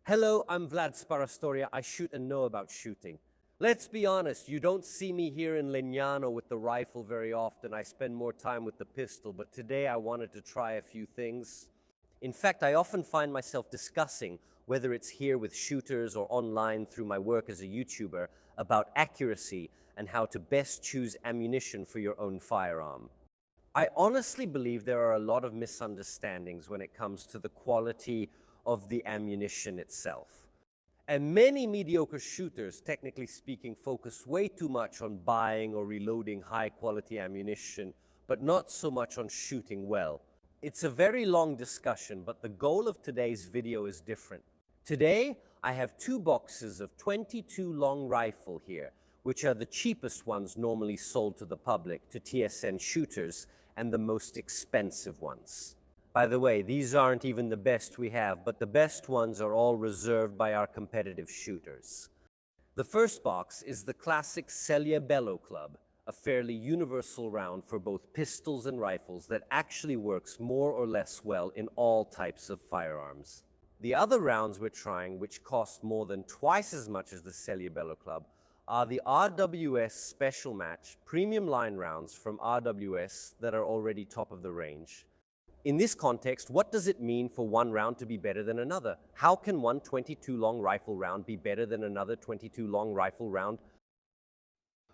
Hello, I'm Vlad Sparastoria. I shoot and know about shooting. Let's be honest, you don't see me here in Legnano with the rifle very often. I spend more time with the pistol, but today I wanted to try a few things. In fact, I often find myself discussing, whether it's here with shooters or online through my work as a YouTuber, about accuracy and how to best choose ammunition for your own firearm. I honestly believe there are a lot of misunderstandings when it comes to the quality of the ammunition itself. And many mediocre shooters, technically speaking, focus way too much on buying or reloading high-quality ammunition, but not so much on shooting well. It's a very long discussion, but the goal of today's video is different. Today, I have 2 boxes of 22 long rifle here, which are the cheapest ones normally sold to the public, to TSN shooters, and the most expensive ones. By the way, these aren't even the best we have, but the best ones are all reserved by our competitive shooters. The first box is the classic Celje Bello Club, a fairly universal round for both pistols and rifles that actually works more or less well in all types of firearms. The other rounds we're trying, which cost more than twice as much as the Celje Bello Club, are the RWS Special Match premium line rounds from RWS that are already top of the range. In this context, what does it mean for one round to be better than another? How can one 22 long rifle round be better than another 22 long rifle round?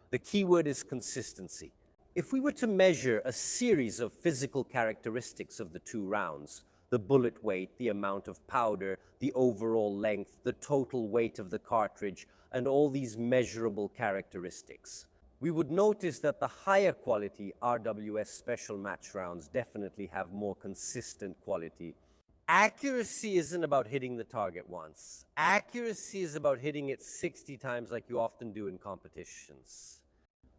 The key word is consistency. If we were to measure a series of physical characteristics of the 2 rounds, the bullet weight, the amount of powder, the overall length, the total weight of the cartridge, and all these measurable characteristics, we would notice that the higher quality RWS special match rounds definitely have more consistent quality. Accuracy isn't about hitting the target once. Accuracy is about hitting it 60 times like you often do in competitions.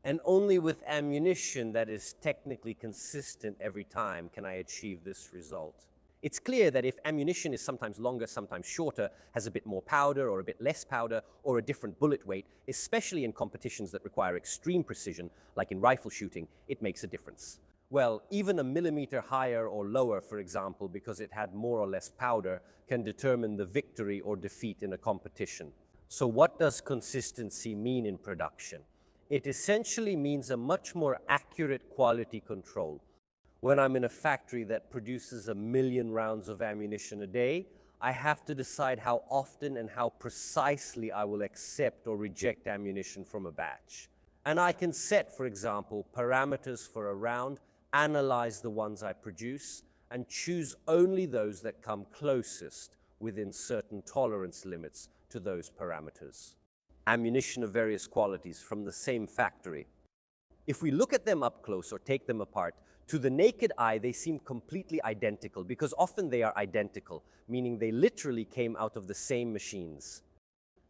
And only with ammunition that is technically consistent every time can I achieve this result. It's clear that if ammunition is sometimes longer, sometimes shorter, has a bit more powder or a bit less powder, or a different bullet weight, especially in competitions that require extreme precision, like in rifle shooting, it makes a difference. Well, even a millimeter higher or lower, for example, because it had more or less powder, can determine the victory or defeat in a competition. So what does consistency mean in production? It essentially means a much more accurate quality control. When I'm in a factory that produces 1 million rounds of ammunition a day, I have to decide how often and how precisely I will accept or reject ammunition from a batch. And I can set, for example, parameters for a round, analyze the ones I produce, and choose only those that come closest within certain tolerance limits to those parameters. Ammunition of various qualities from the same factory. If we look at them up close or take them apart, to the naked eye, they seem completely identical because often they are identical, meaning they literally came out of the same machines.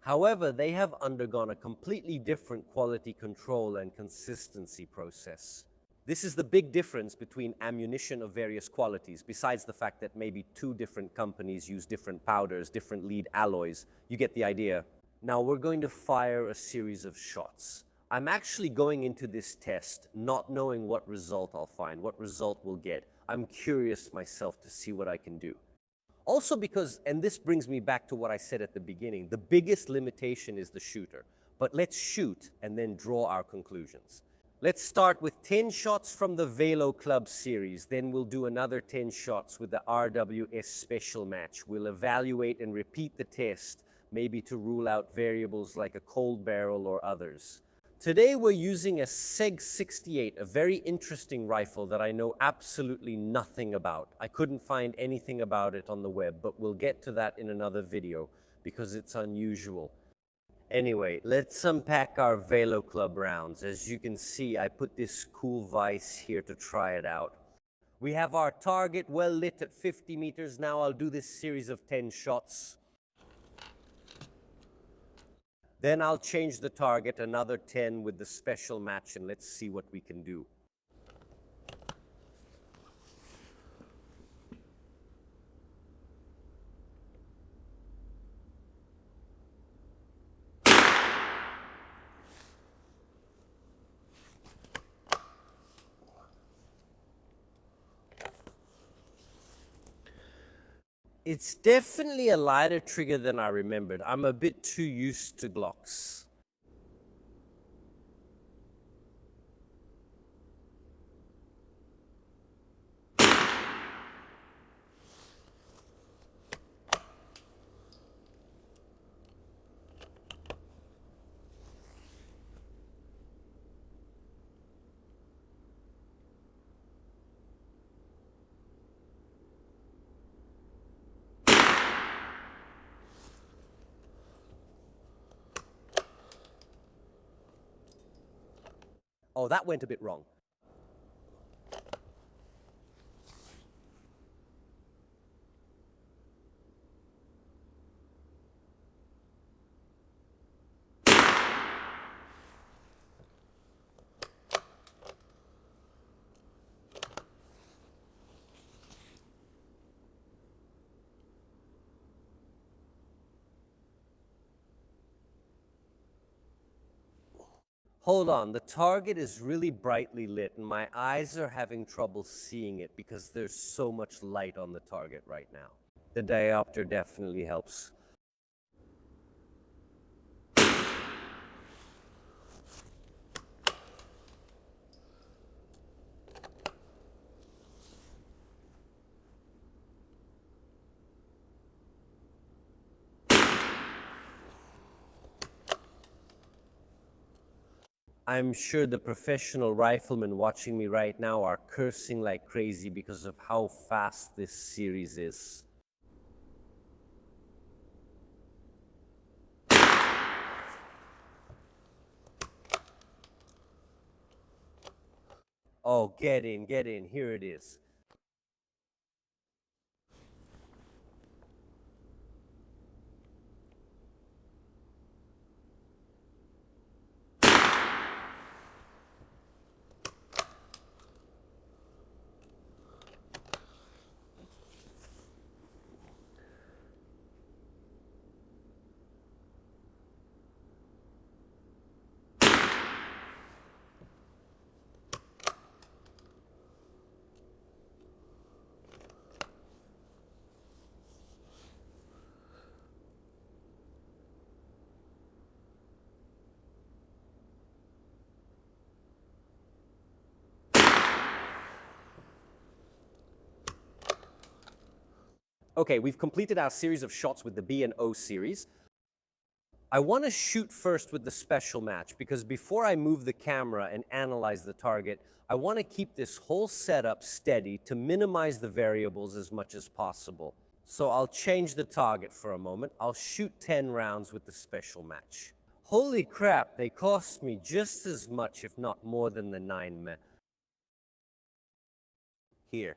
However, they have undergone a completely different quality control and consistency process. This is the big difference between ammunition of various qualities, besides the fact that maybe 2 different companies use different powders, different lead alloys. You get the idea. Now we're going to fire a series of shots. I'm actually going into this test not knowing what result I'll find, what result we'll get. I'm curious myself to see what I can do. Also because, and this brings me back to what I said at the beginning, the biggest limitation is the shooter. But let's shoot and then draw our conclusions. Let's start with 10 shots from the Velo Club series. Then we'll do another 10 shots with the RWS Special Match. We'll evaluate and repeat the test, maybe to rule out variables like a cold barrel or others. Today we're using a Seg 68, a very interesting rifle that I know absolutely nothing about. I couldn't find anything about it on the web, but we'll get to that in another video because it's unusual. Anyway, let's unpack our Velo Club rounds. As you can see, I put this cool vise here to try it out. We have our target well lit at 50 meters. Now I'll do this series of 10 shots. Then I'll change the target another 10 with the special match, and let's see what we can do. It's definitely a lighter trigger than I remembered. I'm a bit too used to Glocks. Oh, that went a bit wrong. Hold on, the target is really brightly lit and my eyes are having trouble seeing it because there's so much light on the target right now. The diopter definitely helps. I'm sure the professional riflemen watching me right now are cursing like crazy because of how fast this series is. Oh, get in, here it is. Okay, we've completed our series of shots with the B and O series. I want to shoot first with the special match because before I move the camera and analyze the target, I want to keep this whole setup steady to minimize the variables as much as possible. So I'll change the target for a moment. I'll shoot 10 rounds with the special match. Holy crap, they cost me just as much, if not more than the 9mm. Here.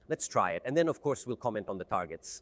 Let's try it, and then of course we'll comment on the targets.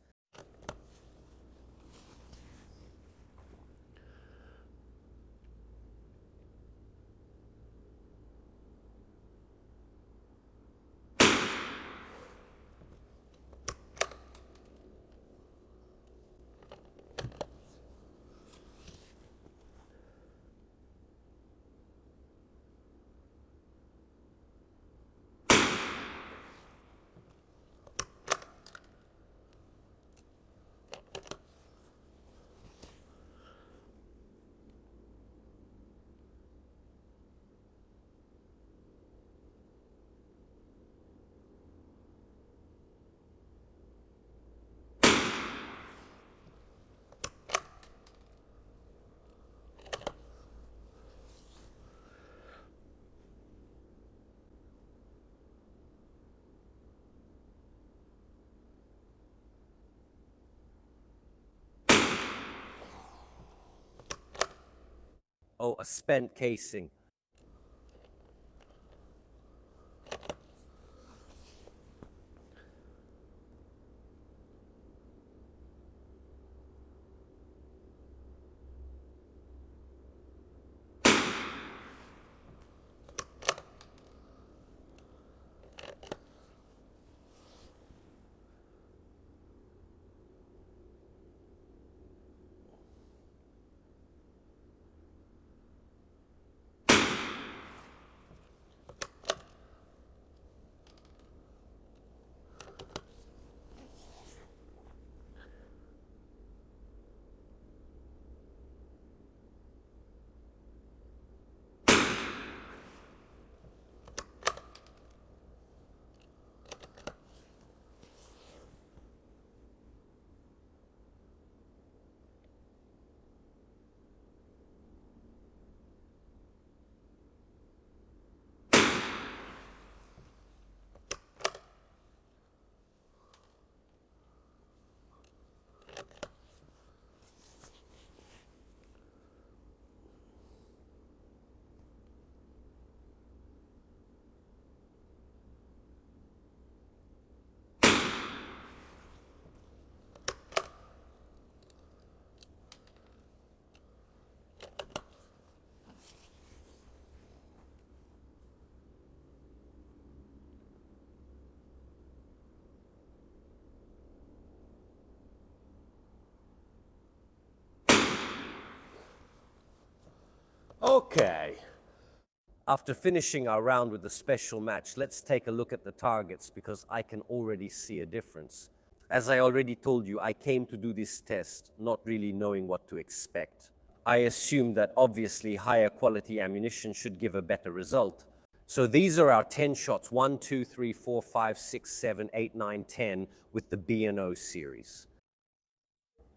Oh, a spent casing. Okay. After finishing our round with the special match, let's take a look at the targets because I can already see a difference. As I already told you, I came to do this test not really knowing what to expect. I assumed that obviously higher quality ammunition should give a better result. So these are our 10 shots, 1, 2, 3, 4, 5, 6, 7, 8, 9, 10 with the B&O series.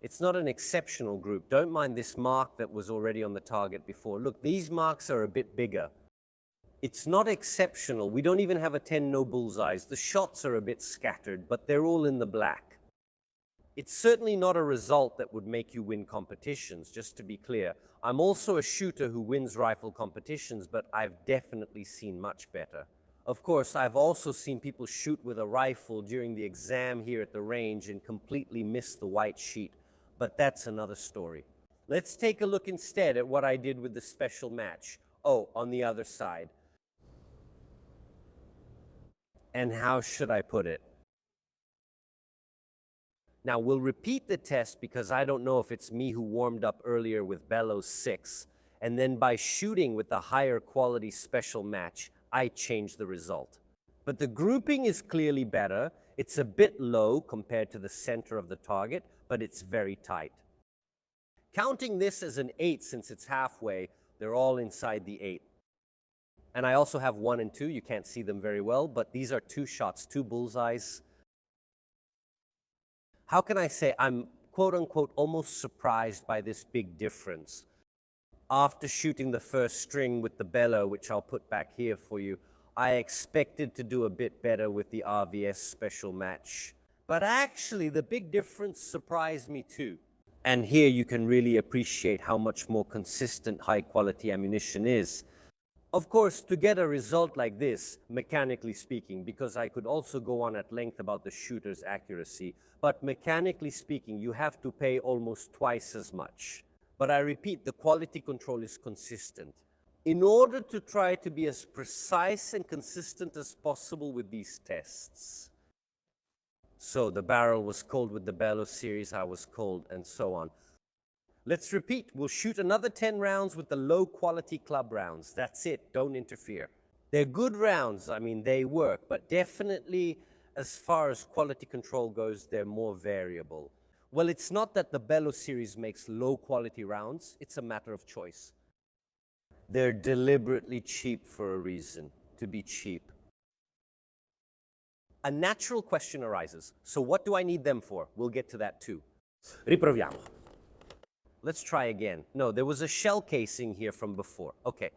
It's not an exceptional group. Don't mind this mark that was already on the target before. Look, these marks are a bit bigger. It's not exceptional. We don't even have a 10 no bullseyes. The shots are a bit scattered, but they're all in the black. It's certainly not a result that would make you win competitions, just to be clear. I'm also a shooter who wins rifle competitions, but I've definitely seen much better. Of course, I've also seen people shoot with a rifle during the exam here at the range and completely miss the white sheet, but that's another story. Let's take a look instead at what I did with the special match. Oh, on the other side. And how should I put it? Now, we'll repeat the test because I don't know if it's me who warmed up earlier with Bellows 6, and then by shooting with the higher quality special match, I changed the result. But the grouping is clearly better. It's a bit low compared to the center of the target, but it's very tight. Counting this as an 8 since it's halfway, they're all inside the 8. And I also have 1 and 2. You can't see them very well, but these are 2 shots, 2 bullseyes. How can I say I'm, quote unquote, almost surprised by this big difference? After shooting the first string with the bellow, which I'll put back here for you, I expected to do a bit better with the RVS special match. But actually, the big difference surprised me too. And here you can really appreciate how much more consistent high-quality ammunition is. Of course, to get a result like this, mechanically speaking, because I could also go on at length about the shooter's accuracy, but mechanically speaking, you have to pay almost twice as much. But I repeat, the quality control is consistent. In order to try to be as precise and consistent as possible with these tests. So the barrel was cold with the Bellows series, I was cold, and so on. Let's repeat. We'll shoot another 10 rounds with the low-quality club rounds. That's it. Don't interfere. They're good rounds. I mean, they work. But definitely, as far as quality control goes, they're more variable. Well, it's not that the Bellows series makes low-quality rounds. It's a matter of choice. They're deliberately cheap for a reason, to be cheap. A natural question arises. So what do I need them for? We'll get to that too. Riproviamo. Let's try again. No, there was a shell casing here from before. Okay.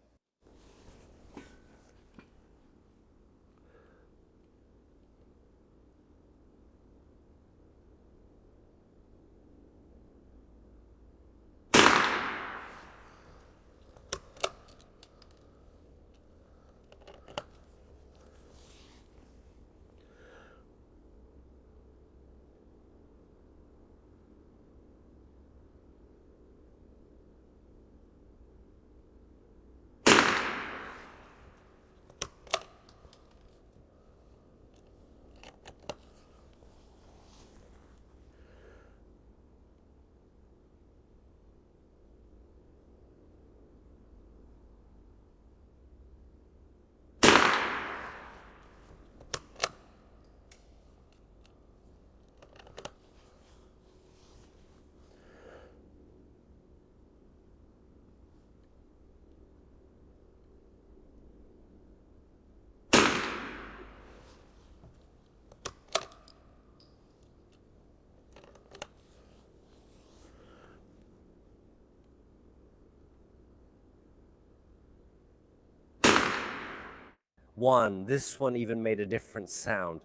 This one even made a different sound.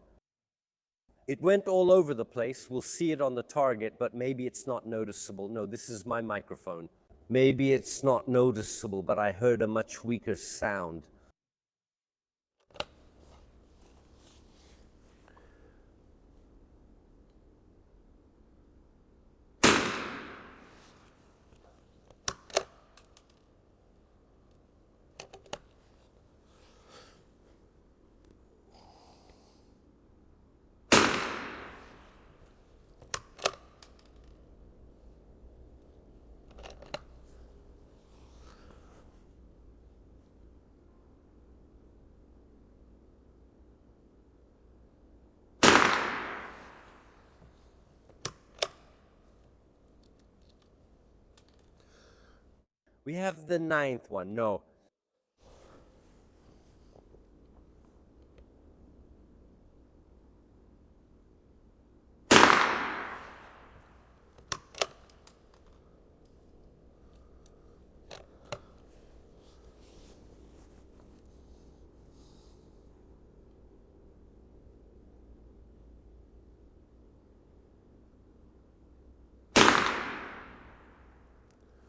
It went all over the place. We'll see it on the target, but maybe it's not noticeable. No, this is my microphone. Maybe it's not noticeable, but I heard a much weaker sound. We have the 9th one. No.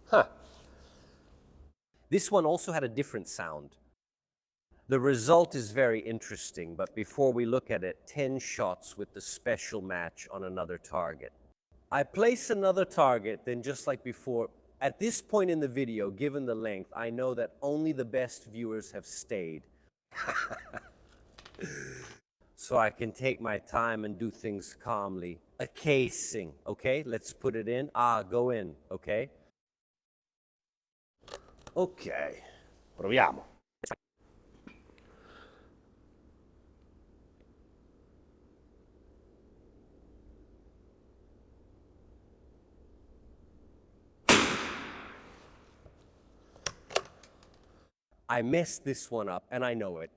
Huh. This one also had a different sound. The result is very interesting, but before we look at it, 10 shots with the special match on another target. I place another target, then just like before, at this point in the video, given the length, I know that only the best viewers have stayed. So I can take my time and do things calmly. A casing, okay? Let's put it in. Go in, okay? Ok, proviamo. I messed this one up, and I know it.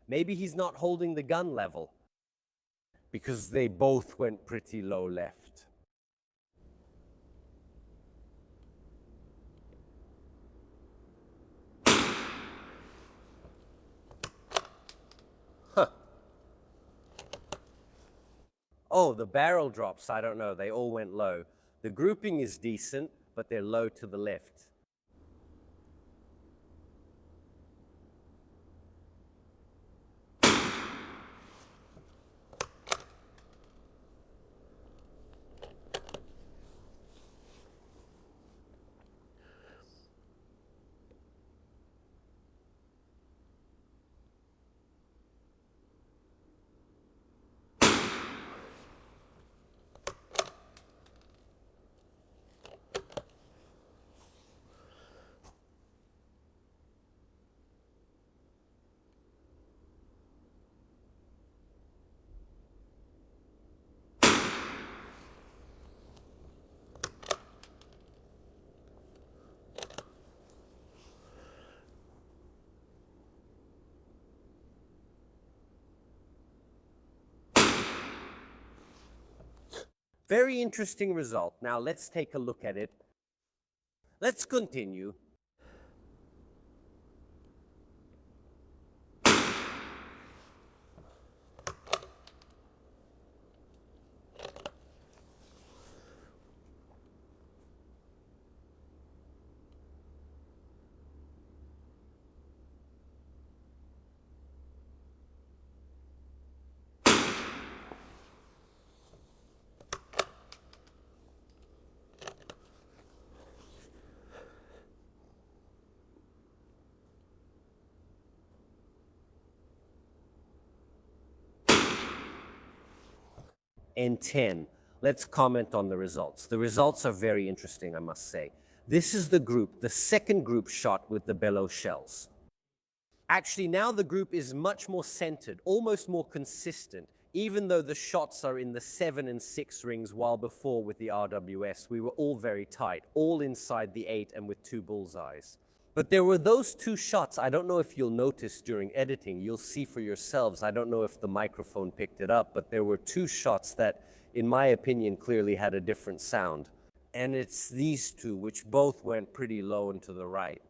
Maybe he's not holding the gun level, because they both went pretty low left. Huh. Oh, the barrel drops, I don't know, they all went low. The grouping is decent, but they're low to the left. Very interesting result. Now let's take a look at it. Let's continue. And 10. Let's comment on the results. The results are very interesting, I must say. This is the group, the second group shot with the bellow shells. Actually, now the group is much more centered, almost more consistent, even though the shots are in the 7 and 6 rings, while before with the RWS, we were all very tight, all inside the 8 and with 2 bullseyes. But there were those 2 shots, I don't know if you'll notice during editing, you'll see for yourselves, I don't know if the microphone picked it up, but there were 2 shots that, in my opinion, clearly had a different sound. And it's these 2, which both went pretty low and to the right.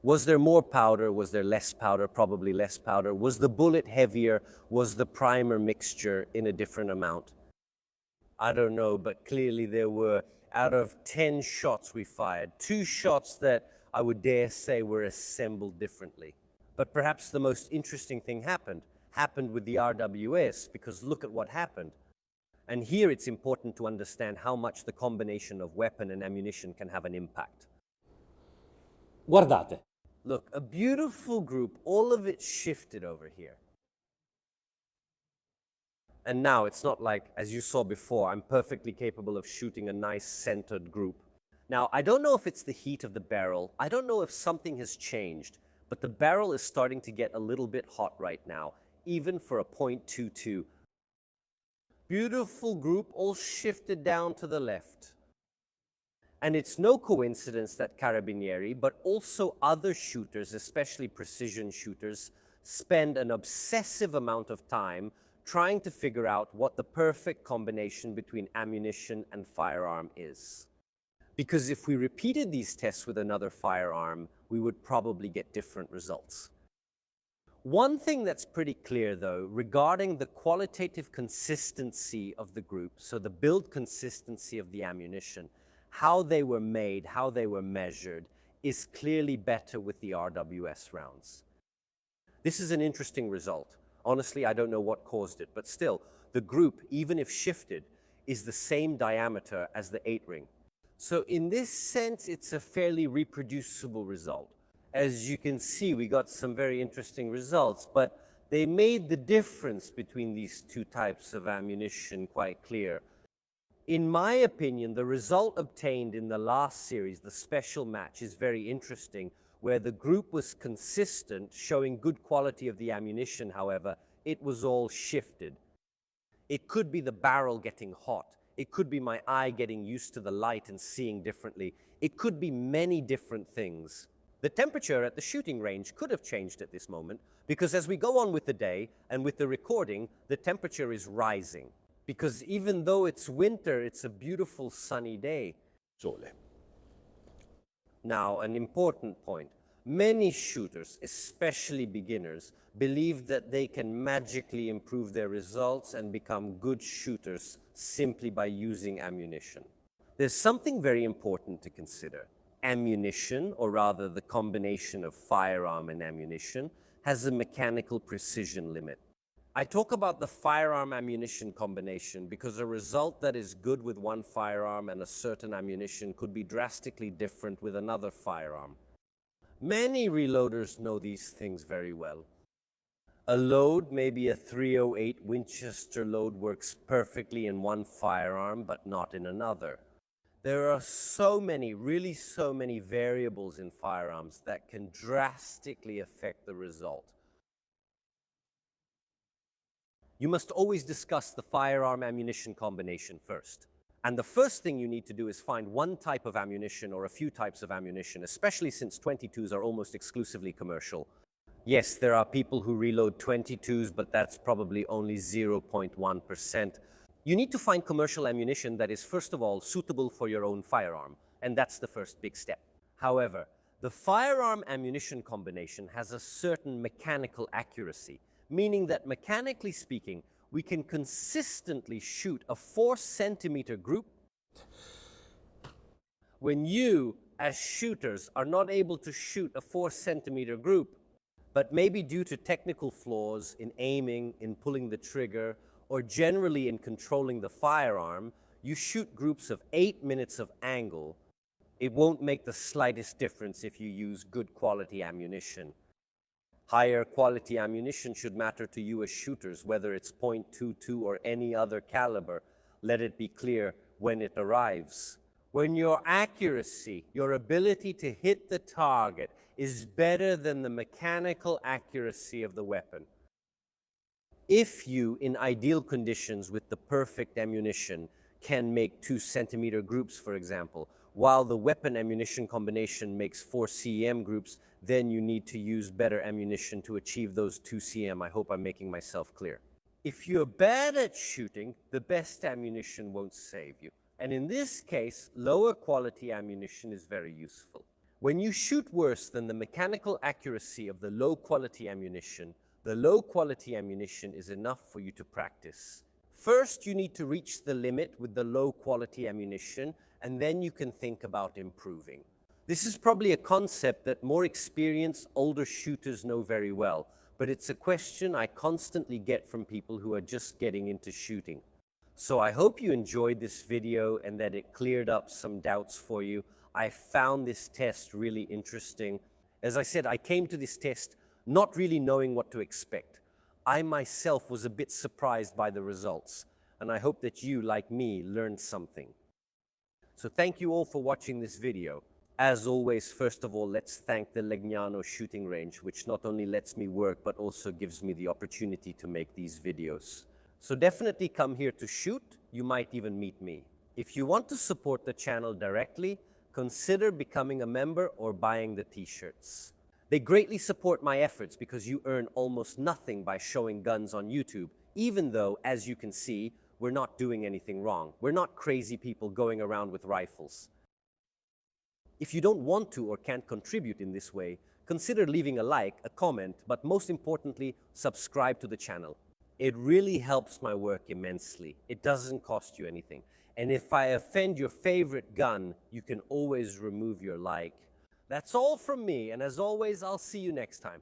Was there more powder? Was there less powder? Probably less powder. Was the bullet heavier? Was the primer mixture in a different amount? I don't know, but clearly there were, out of 10 shots we fired, 2 shots that I would dare say were assembled differently. But perhaps the most interesting thing happened with the RWS, because look at what happened. And here it's important to understand how much the combination of weapon and ammunition can have an impact. Guardate. Look, a beautiful group, all of it shifted over here. And now it's not like, as you saw before, I'm perfectly capable of shooting a nice centered group. Now, I don't know if it's the heat of the barrel, I don't know if something has changed, but the barrel is starting to get a little bit hot right now, even for a .22. Beautiful group, all shifted down to the left. And it's no coincidence that Carabinieri, but also other shooters, especially precision shooters, spend an obsessive amount of time trying to figure out what the perfect combination between ammunition and firearm is. Because if we repeated these tests with another firearm, we would probably get different results. One thing that's pretty clear, though, regarding the qualitative consistency of the group, so the build consistency of the ammunition, how they were made, how they were measured, is clearly better with the RWS rounds. This is an interesting result. Honestly, I don't know what caused it, but still, the group, even if shifted, is the same diameter as the 8-ring. So in this sense, it's a fairly reproducible result. As you can see, we got some very interesting results, but they made the difference between these two types of ammunition quite clear. In my opinion, the result obtained in the last series, the special match, is very interesting, where the group was consistent, showing good quality of the ammunition. However, it was all shifted. It could be the barrel getting hot. It could be my eye getting used to the light and seeing differently. It could be many different things. The temperature at the shooting range could have changed at this moment, because as we go on with the day and with the recording, the temperature is rising. Because even though it's winter, it's a beautiful sunny day. Sole. Now, an important point. Many shooters, especially beginners, believe that they can magically improve their results and become good shooters simply by using ammunition. There's something very important to consider. Ammunition, or rather the combination of firearm and ammunition, has a mechanical precision limit. I talk about the firearm-ammunition combination because a result that is good with one firearm and a certain ammunition could be drastically different with another firearm. Many reloaders know these things very well. A load, maybe a .308 Winchester load, works perfectly in one firearm but not in another. There are so many, really so many variables in firearms that can drastically affect the result. You must always discuss the firearm-ammunition combination first. And the first thing you need to do is find one type of ammunition or a few types of ammunition, especially since .22s are almost exclusively commercial. Yes, there are people who reload .22s, but that's probably only 0.1%. You need to find commercial ammunition that is, first of all, suitable for your own firearm, and that's the first big step. However, the firearm-ammunition combination has a certain mechanical accuracy, meaning that mechanically speaking, we can consistently shoot a 4-centimeter group. When you, as shooters, are not able to shoot a 4-centimeter group, but maybe due to technical flaws in aiming, in pulling the trigger, or generally in controlling the firearm, you shoot groups of 8 minutes of angle. It won't make the slightest difference if you use good quality ammunition. Higher quality ammunition should matter to you as shooters, whether it's .22 or any other caliber. Let it be clear when it arrives. When your accuracy, your ability to hit the target, is better than the mechanical accuracy of the weapon. If you, in ideal conditions with the perfect ammunition, can make 2-centimeter groups, for example, while the weapon-ammunition combination makes 4 cm groups, then you need to use better ammunition to achieve those 2 cm. I hope I'm making myself clear. If you're bad at shooting, the best ammunition won't save you. And in this case, lower quality ammunition is very useful. When you shoot worse than the mechanical accuracy of the low quality ammunition, the low quality ammunition is enough for you to practice. First, you need to reach the limit with the low quality ammunition, and then you can think about improving. This is probably a concept that more experienced, older shooters know very well, but it's a question I constantly get from people who are just getting into shooting. So I hope you enjoyed this video and that it cleared up some doubts for you. I found this test really interesting. As I said, I came to this test not really knowing what to expect. I myself was a bit surprised by the results, and I hope that you, like me, learned something. So thank you all for watching this video. As always, first of all, let's thank the Legnano shooting range, which not only lets me work, but also gives me the opportunity to make these videos. So definitely come here to shoot. You might even meet me. If you want to support the channel directly, consider becoming a member or buying the t-shirts. They greatly support my efforts because you earn almost nothing by showing guns on YouTube, even though, as you can see, we're not doing anything wrong. We're not crazy people going around with rifles. If you don't want to or can't contribute in this way, consider leaving a like, a comment, but most importantly, subscribe to the channel. It really helps my work immensely. It doesn't cost you anything. And if I offend your favorite gun, you can always remove your like. That's all from me, and as always, I'll see you next time.